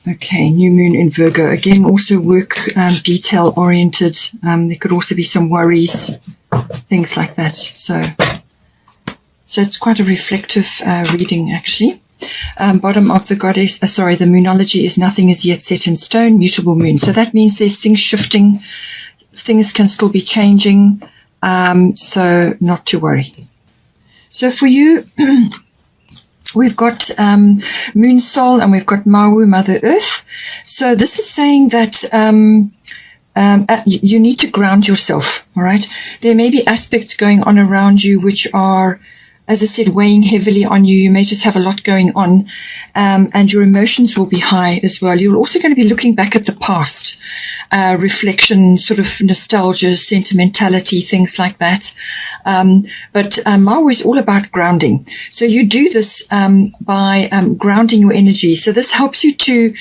Okay, new moon in Virgo. Again, also work detail-oriented. There could also be some worries, things like that. So it's quite a reflective reading, actually. Bottom of the goddess, the moonology is nothing is yet set in stone, mutable moon. So that means there's things shifting, things can still be changing, so not to worry. So for you, we've got Moon Soul and we've got Mawu, Mother Earth. So this is saying that you need to ground yourself, all right? There may be aspects going on around you which are, as I said, weighing heavily on you. You may just have a lot going on, and your emotions will be high as well. You're also going to be looking back at the past, reflection, sort of nostalgia, sentimentality, things like that. But Mawu is all about grounding. So you do this by grounding your energy. So this helps you to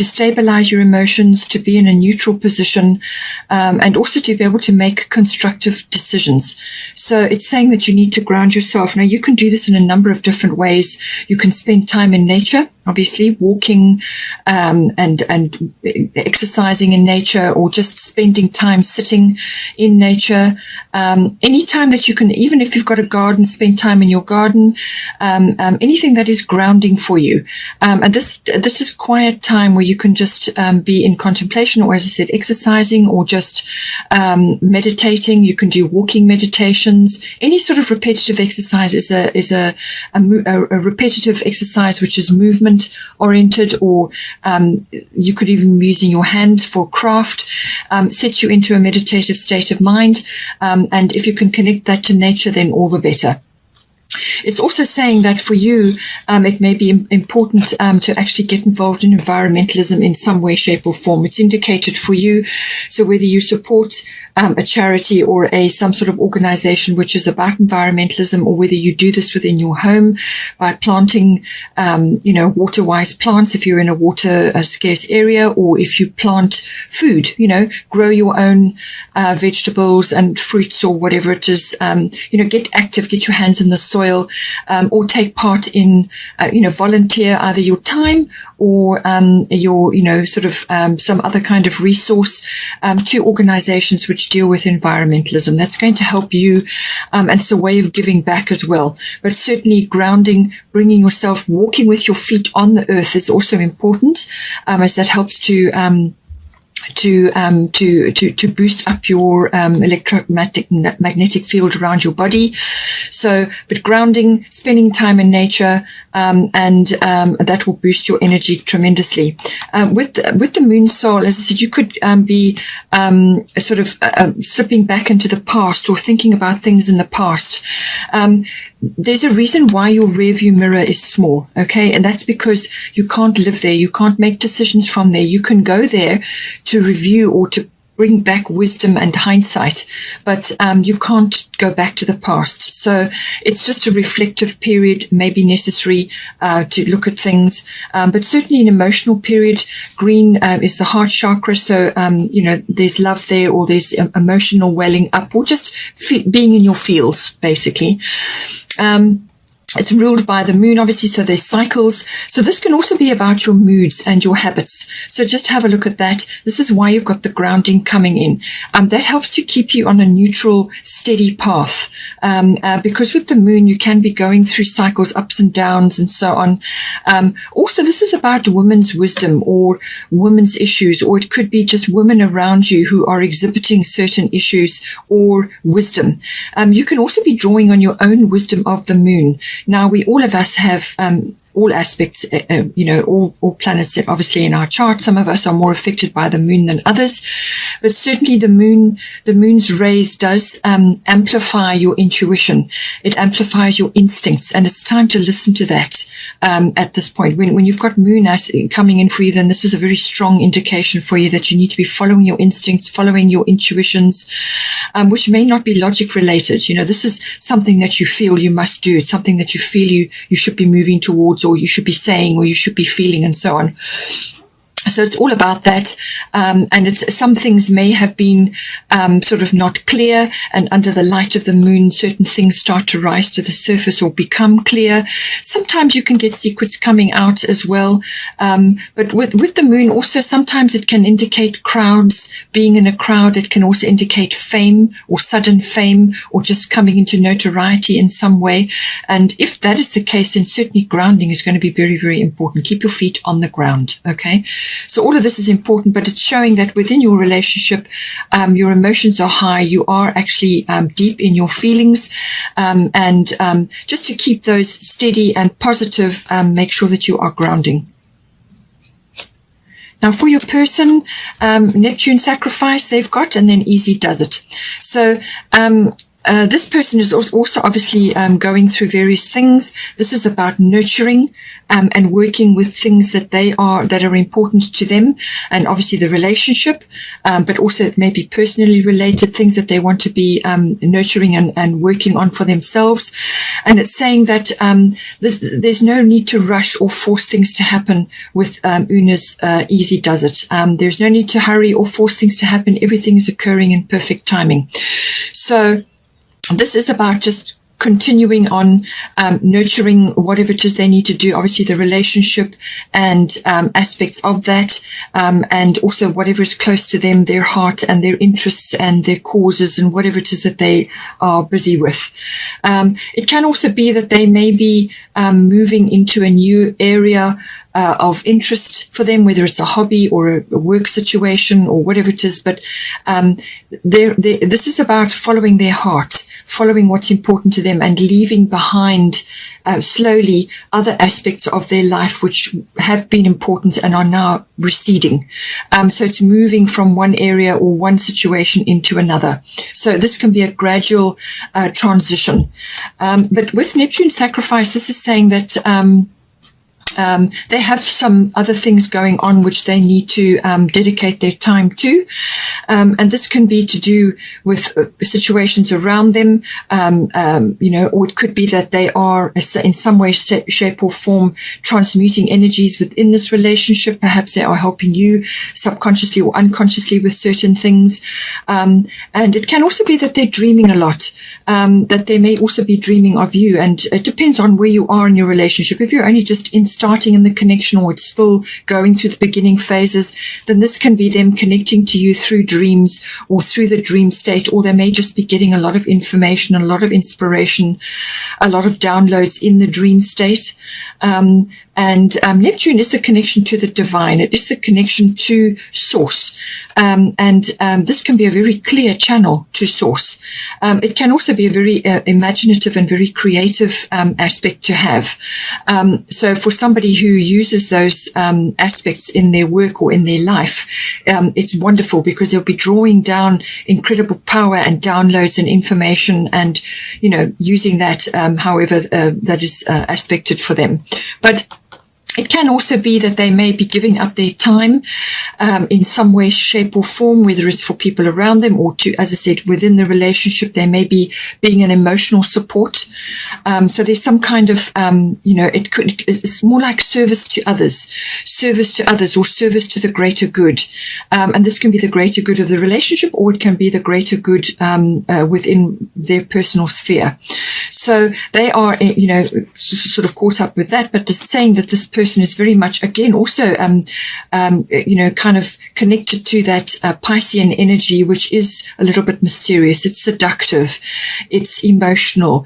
stabilize your emotions, to be in a neutral position, and also to be able to make constructive decisions. So it's saying that you need to ground yourself. Now, you can do this in a number of different ways. You can spend time in nature, obviously, walking and exercising in nature, or just spending time sitting in nature. Any time that you can, even if you've got a garden, spend time in your garden. Anything that is grounding for you. And this is quiet time where you can just be in contemplation, or, as I said, exercising, or just meditating. You can do walking meditations. Any sort of repetitive exercise is a repetitive exercise which is movement oriented, or you could even be using your hands for craft. Sets you into a meditative state of mind, and if you can connect that to nature, then all the better. It's also saying that for you, it may be important to actually get involved in environmentalism in some way, shape, or form. It's indicated for you. So whether you support a charity or some sort of organization which is about environmentalism, or whether you do this within your home by planting, water-wise plants if you're in a water-scarce area, or if you plant food, grow your own vegetables and fruits or whatever it is. Get active, get your hands in the soil. Or take part in, volunteer either your time or your, some other kind of resource to organizations which deal with environmentalism. That's going to help you, and it's a way of giving back as well. But certainly grounding, bringing yourself, walking with your feet on the earth is also important, as that helps to boost up your electromagnetic field around your body. So, but grounding, spending time in nature, and that will boost your energy tremendously. With the Moon Soul, as I said, you could be slipping back into the past, or thinking about things in the past. There's a reason why your rearview mirror is small, okay? And that's because you can't live there. You can't make decisions from there. You can go there to review or to bring back wisdom and hindsight, but you can't go back to the past. So it's just a reflective period, maybe necessary to look at things, but certainly an emotional period. Green is the heart chakra, so there's love there, or there's emotional welling up, or just being in your feels, basically. It's ruled by the moon, obviously, so there's cycles. So this can also be about your moods and your habits. So just have a look at that. This is why you've got the grounding coming in. That helps to keep you on a neutral, steady path. Because with the moon, you can be going through cycles, ups and downs, and so on. Also, this is about women's wisdom or women's issues, or it could be just women around you who are exhibiting certain issues or wisdom. You can also be drawing on your own wisdom of the moon. Now, all of us have all aspects, all planets obviously in our chart. Some of us are more affected by the moon than others, but certainly the moon's rays does amplify your intuition. It amplifies your instincts, and it's time to listen to that at this point. When you've got moon coming in for you, then this is a very strong indication for you that you need to be following your instincts, following your intuitions, which may not be logic related. This is something that you feel you must do. It's something that you feel you should be moving towards, or you should be saying, or you should be feeling, and so on. So it's all about that, and some things may have been sort of not clear, and under the light of the moon, certain things start to rise to the surface or become clear. Sometimes you can get secrets coming out as well, but with the moon also, sometimes it can indicate crowds, being in a crowd. It can also indicate fame or sudden fame, or just coming into notoriety in some way. And if that is the case, then certainly grounding is going to be very, very important. Keep your feet on the ground, okay? So all of this is important, but it's showing that within your relationship, your emotions are high. You are actually deep in your feelings, and just to keep those steady and positive, make sure that you are grounding. Now, for your person, Neptune sacrifice they've got, and then easy does it. So this person is also obviously going through various things. This is about nurturing and working with things that are important to them, and obviously the relationship, but also maybe personally related things that they want to be nurturing and working on for themselves. And it's saying that there's no need to rush or force things to happen with Una's easy does it. There's no need to hurry or force things to happen. Everything is occurring in perfect timing. So this is about just continuing on nurturing whatever it is they need to do, obviously the relationship and aspects of that, and also whatever is close to them, their heart and their interests and their causes and whatever it is that they are busy with. It can also be that they may be moving into a new area of interest for them, whether it's a hobby or a work situation or whatever it is. But this is about following their heart, following what's important to them, and leaving behind slowly other aspects of their life which have been important and are now receding. So it's moving from one area or one situation into another. So this can be a gradual transition. But with Neptune sacrifice, this is saying that they have some other things going on which they need to dedicate their time to. And this can be to do with situations around them, or it could be that they are in some way, shape or form transmuting energies within this relationship. Perhaps they are helping you subconsciously or unconsciously with certain things. And it can also be that they're dreaming a lot, that they may also be dreaming of you. And it depends on where you are in your relationship. If you're only just starting in the connection, or it's still going through the beginning phases, then this can be them connecting to you through dreams or through the dream state, or they may just be getting a lot of information, a lot of inspiration, a lot of downloads in the dream state. And Neptune is the connection to the divine. It is the connection to source. And this can be a very clear channel to source. It can also be a very imaginative and very creative aspect to have. So for somebody who uses those aspects in their work or in their life, it's wonderful, because they'll be drawing down incredible power and downloads and information, and using that however that is aspected for them. But it can also be that they may be giving up their time in some way, shape or form, whether it's for people around them or to, as I said, within the relationship, they may be being an emotional support. So there's some kind of, it's more like service to others or service to the greater good. And this can be the greater good of the relationship, or it can be the greater good within their personal sphere. So they are, sort of caught up with that, but they're saying that this person is very much, again, also, kind of connected to that Piscean energy, which is a little bit mysterious. It's seductive. It's emotional.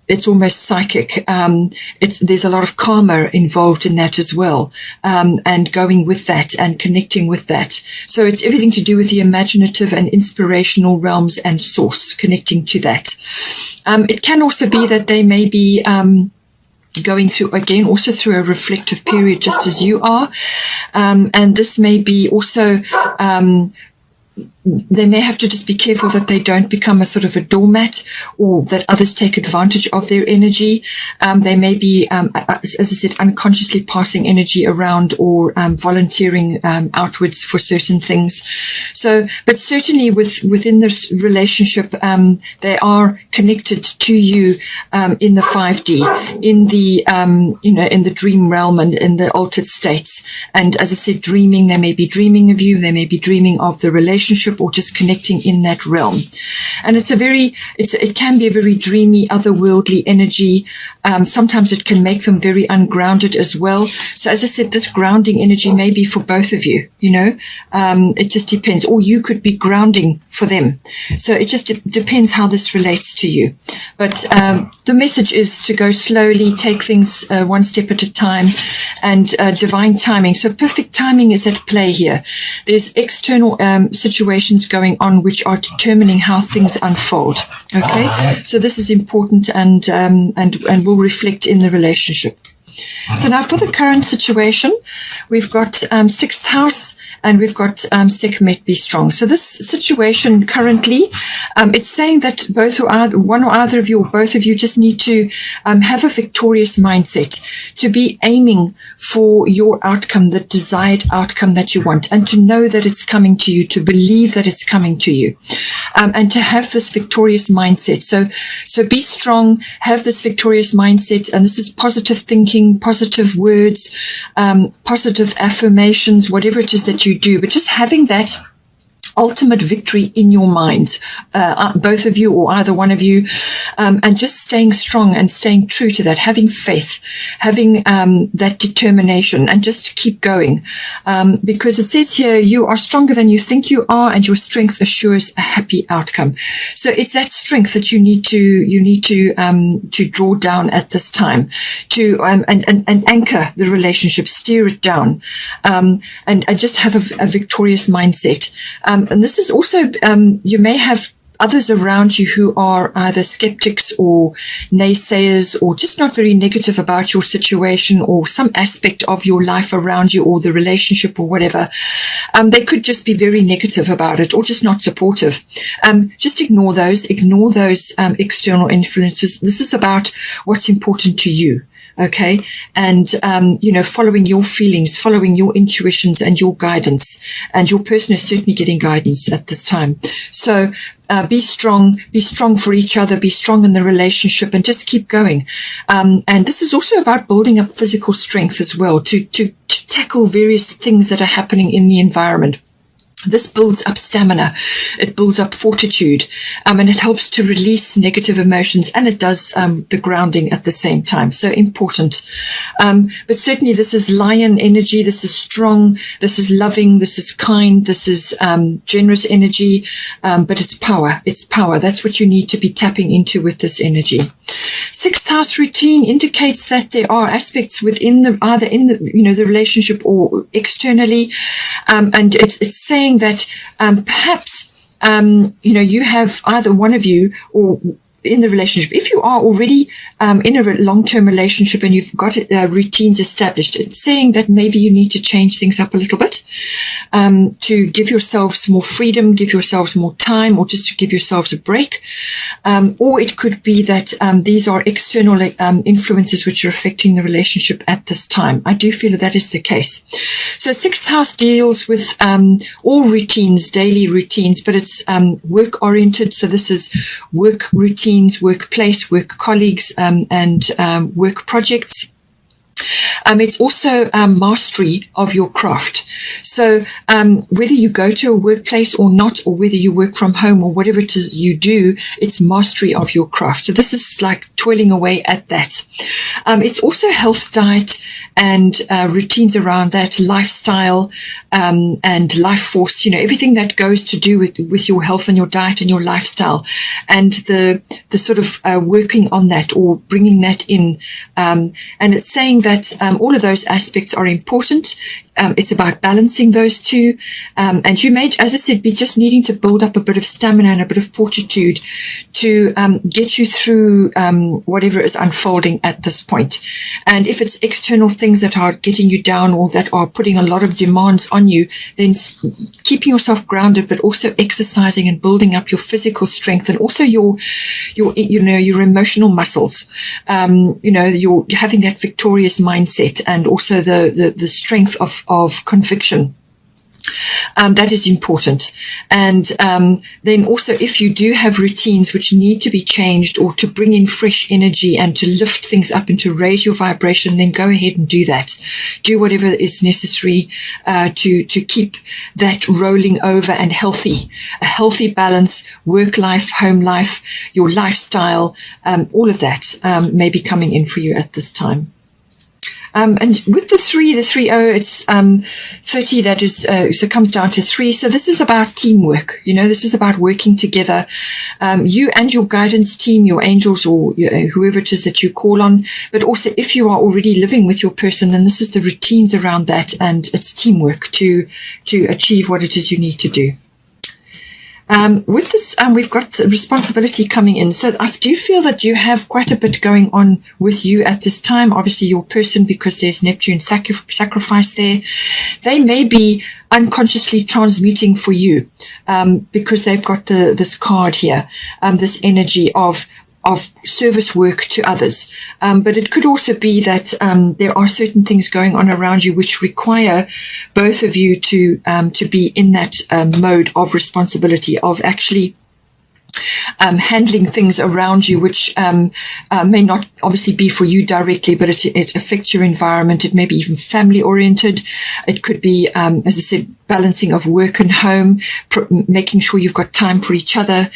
It's almost psychic. There's a lot of karma involved in that as well, and going with that and connecting with that. So it's everything to do with the imaginative and inspirational realms and source, connecting to that. It can also be that they may be going through, again, also through a reflective period, just as you are. And this may be also they may have to just be careful that they don't become a sort of a doormat, or that others take advantage of their energy. They may be, as I said, unconsciously passing energy around, or volunteering outwards for certain things. So, but certainly within this relationship, they are connected to you in the 5D, in the in the dream realm and in the altered states. And as I said, dreaming, they may be dreaming of you, they may be dreaming of the relationship, or just connecting in that realm. And it can be a very dreamy, otherworldly energy. Sometimes it can make them very ungrounded as well. So as I said, this grounding energy may be for both of you, it just depends. Or you could be grounding for them. So it just depends how this relates to you. But the message is to go slowly, take things one step at a time, and divine timing. So perfect timing is at play here. There's external situations going on which are determining how things unfold. Okay, so this is important and will reflect in the relationship. So now for the current situation, we've got 6th house, and we've got Sekhmet, be strong. So this situation currently, it's saying that one or other of you, or both of you, just need to have a victorious mindset, to be aiming for your outcome, the desired outcome that you want, and to know that it's coming to you, to believe that it's coming to you, and to have this victorious mindset. So be strong, have this victorious mindset, and this is positive thinking, positive words, positive affirmations, whatever it is that you do, but just having that ultimate victory in your mind, both of you or either one of you, and just staying strong and staying true to that, having faith, having that determination, and just keep going, because it says here, you are stronger than you think you are, and your strength assures a happy outcome. So it's that strength that you need to draw down at this time, to and anchor the relationship, steer it down, and just have a victorious mindset. And this is also, you may have others around you who are either skeptics or naysayers, or just not very negative about your situation or some aspect of your life around you, or the relationship, or whatever. They could just be very negative about it, or just not supportive. Just ignore those external influences. This is about what's important to you. Okay. And, following your feelings, following your intuitions and your guidance, and your person is certainly getting guidance at this time. So, be strong for each other, be strong in the relationship, and just keep going. And this is also about building up physical strength as well, to tackle various things that are happening in the environment. This builds up stamina, it builds up fortitude, and it helps to release negative emotions, and it does the grounding at the same time. So important. But certainly this is lion energy, this is strong, this is loving, this is kind, this is generous energy, but it's power. It's power. That's what you need to be tapping into with this energy. 6th house routine indicates that there are aspects within either in the relationship or externally, and it's saying that perhaps you have either one of you, or in the relationship, if you are already in a long-term relationship and you've got routines established, it's saying that maybe you need to change things up a little bit, to give yourselves more freedom, give yourselves more time, or just to give yourselves a break. Or it could be that these are external influences which are affecting the relationship at this time. I do feel that is the case. So 6th house deals with all routines, daily routines, but it's work-oriented. So this is work routines, workplace, work colleagues, and work projects. It's also mastery of your craft. So whether you go to a workplace or not, or whether you work from home, or whatever it is you do, it's mastery of your craft. So this is like toiling away at that. It's also health, diet, and routines around that, lifestyle, and life force, everything that goes to do with your health and your diet and your lifestyle, and the sort of working on that, or bringing that in. And it's saying that all of those aspects are important. it's about balancing those two. And you may, as I said, be just needing to build up a bit of stamina and a bit of fortitude to get you through whatever is unfolding at this point. And if it's external things that are getting you down or that are putting a lot of demands on you, then keeping yourself grounded, but also exercising and building up your physical strength and also your emotional muscles. You're having that victorious mindset and also the strength of conviction. That is important. And then also, if you do have routines which need to be changed or to bring in fresh energy and to lift things up and to raise your vibration, then go ahead and do that. Do whatever is necessary to keep that rolling over and healthy. A healthy balance, work life, home life, your lifestyle, all of that may be coming in for you at this time. And with the 30, it's 30, that is, so it comes down to 3. So this is about teamwork. This is about working together. You and your guidance team, your angels or whoever it is that you call on. But also if you are already living with your person, then this is the routines around that, and it's teamwork to achieve what it is you need to do. With this, we've got responsibility coming in. So I do feel that you have quite a bit going on with you at this time. Obviously, your person, because there's Neptune sacrifice there. They may be unconsciously transmuting for you because they've got this card here, this energy of service work to others. But it could also be that there are certain things going on around you which require both of you to be in that mode of responsibility, of actually handling things around you, which may not obviously be for you directly, but it affects your environment. It may be even family oriented. It could be, as I said, balancing of work and home, making sure you've got time for each other,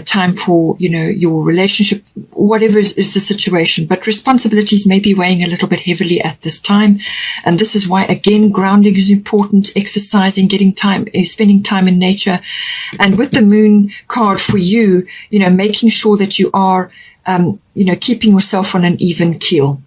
time for, your relationship, whatever is the situation. But responsibilities may be weighing a little bit heavily at this time. And this is why, again, grounding is important, exercising, spending time in nature. And with the moon card for you, making sure that you are, keeping yourself on an even keel.